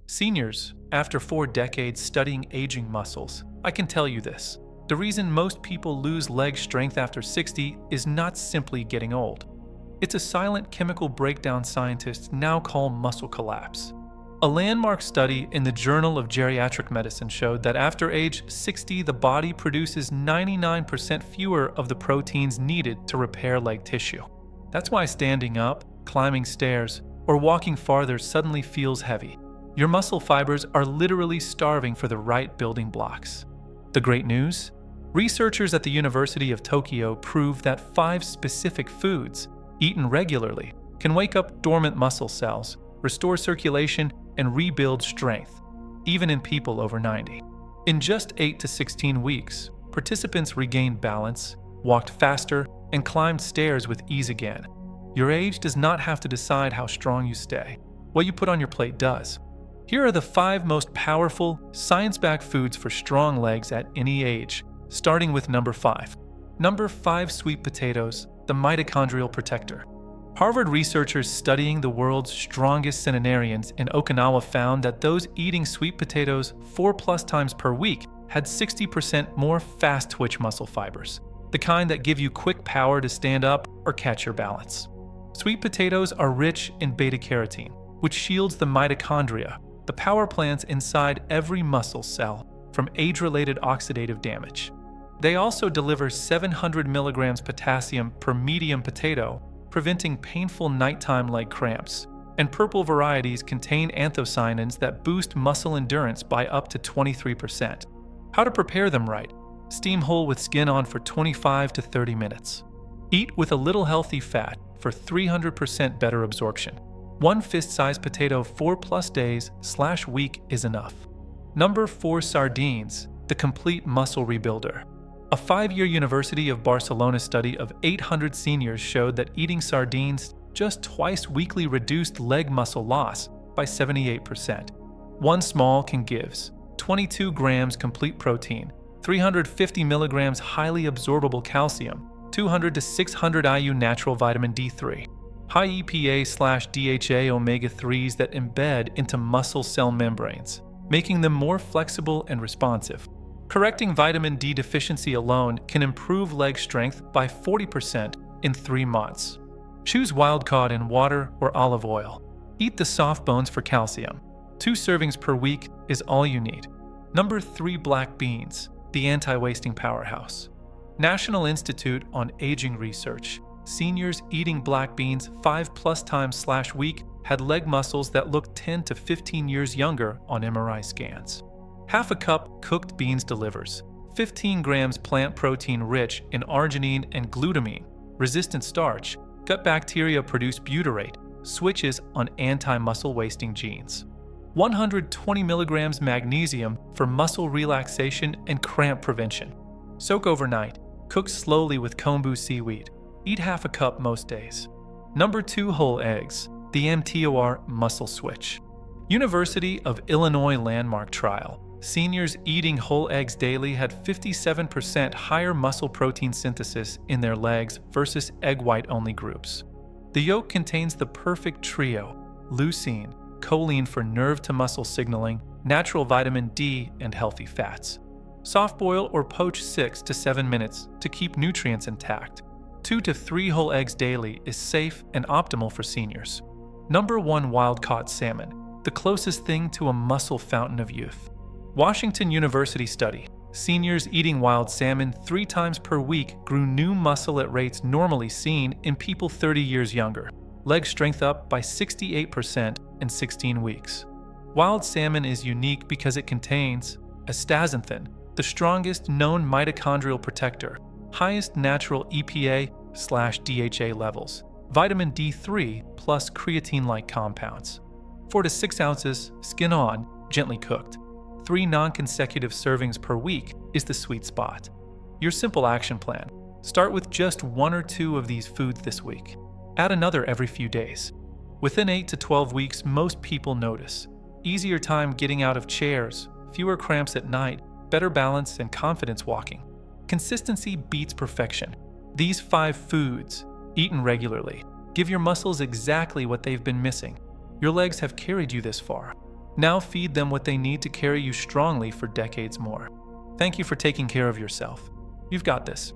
Seniors, after 4 decades studying aging muscles, I can tell you this. The reason most people lose leg strength after 60 is not simply getting old. It's a silent chemical breakdown scientists now call muscle collapse. A landmark study in the Journal of Geriatric Medicine showed that after age 60, the body produces 99% fewer of the proteins needed to repair leg tissue. That's why standing up, climbing stairs, or walking farther suddenly feels heavy. Your muscle fibers are literally starving for the right building blocks. The great news? Researchers at the University of Tokyo proved that 5 specific foods, eaten regularly, can wake up dormant muscle cells, restore circulation, and rebuild strength, even in people over 90. In just 8 to 16 weeks, participants regained balance, walked faster, and climbed stairs with ease again. Your age does not have to decide how strong you stay. What you put on your plate does. Here are the 5 most powerful, science-backed foods for strong legs at any age, starting with number 5. Number 5, sweet potatoes, the mitochondrial protector. Harvard researchers studying the world's strongest centenarians in Okinawa found that those eating sweet potatoes 4+ times per week had 60% more fast-twitch muscle fibers, the kind that give you quick power to stand up or catch your balance. Sweet potatoes are rich in beta-carotene, which shields the mitochondria, the power plants inside every muscle cell, from age-related oxidative damage. They also deliver 700 milligrams potassium per medium potato, preventing painful nighttime leg cramps. And purple varieties contain anthocyanins that boost muscle endurance by up to 23%. How to prepare them right? Steam whole with skin on for 25 to 30 minutes. Eat with a little healthy fat for 300% better absorption. 1 fist-sized potato 4+ days/week is enough. Number 4, sardines, the complete muscle rebuilder. A 5-year University of Barcelona study of 800 seniors showed that eating sardines just twice weekly reduced leg muscle loss by 78%. 1 small can gives 22 grams complete protein, 350 milligrams highly absorbable calcium, 200 to 600 IU natural vitamin D3, high EPA/DHA omega-3s that embed into muscle cell membranes, making them more flexible and responsive. Correcting vitamin D deficiency alone can improve leg strength by 40% in 3 months. Choose wild caught in water or olive oil. Eat the soft bones for calcium. 2 servings per week is all you need. Number 3, black beans, the anti-wasting powerhouse. National Institute on Aging Research. Seniors eating black beans 5+ times/week had leg muscles that looked 10 to 15 years younger on MRI scans. Half a cup cooked beans delivers 15 grams plant protein rich in arginine and glutamine, resistant starch, gut bacteria produce butyrate, switches on anti-muscle wasting genes. 120 milligrams magnesium for muscle relaxation and cramp prevention. Soak overnight. Cook slowly with kombu seaweed. Eat half a cup most days. Number 2, whole eggs, the mTOR muscle switch. University of Illinois landmark trial. Seniors eating whole eggs daily had 57% higher muscle protein synthesis in their legs versus egg white-only groups. The yolk contains the perfect trio: leucine, choline for nerve-to-muscle signaling, natural vitamin D, and healthy fats. Soft boil or poach 6 to 7 minutes to keep nutrients intact. 2 to 3 whole eggs daily is safe and optimal for seniors. Number 1, wild-caught salmon, the closest thing to a muscle fountain of youth. Washington University study. Seniors eating wild salmon 3 times per week grew new muscle at rates normally seen in people 30 years younger. Leg strength up by 68% in 16 weeks. Wild salmon is unique because it contains astaxanthin, the strongest known mitochondrial protector, highest natural EPA/DHA levels, vitamin D3 plus creatine-like compounds. 4 to 6 ounces, skin on, gently cooked. 3 non-consecutive servings per week is the sweet spot. Your simple action plan: start with just 1 or 2 of these foods this week. Add another every few days. Within 8 to 12 weeks, most people notice easier time getting out of chairs, fewer cramps at night, better balance, and confidence walking. Consistency beats perfection. These 5 foods, eaten regularly, give your muscles exactly what they've been missing. Your legs have carried you this far. Now feed them what they need to carry you strongly for decades more. Thank you for taking care of yourself. You've got this.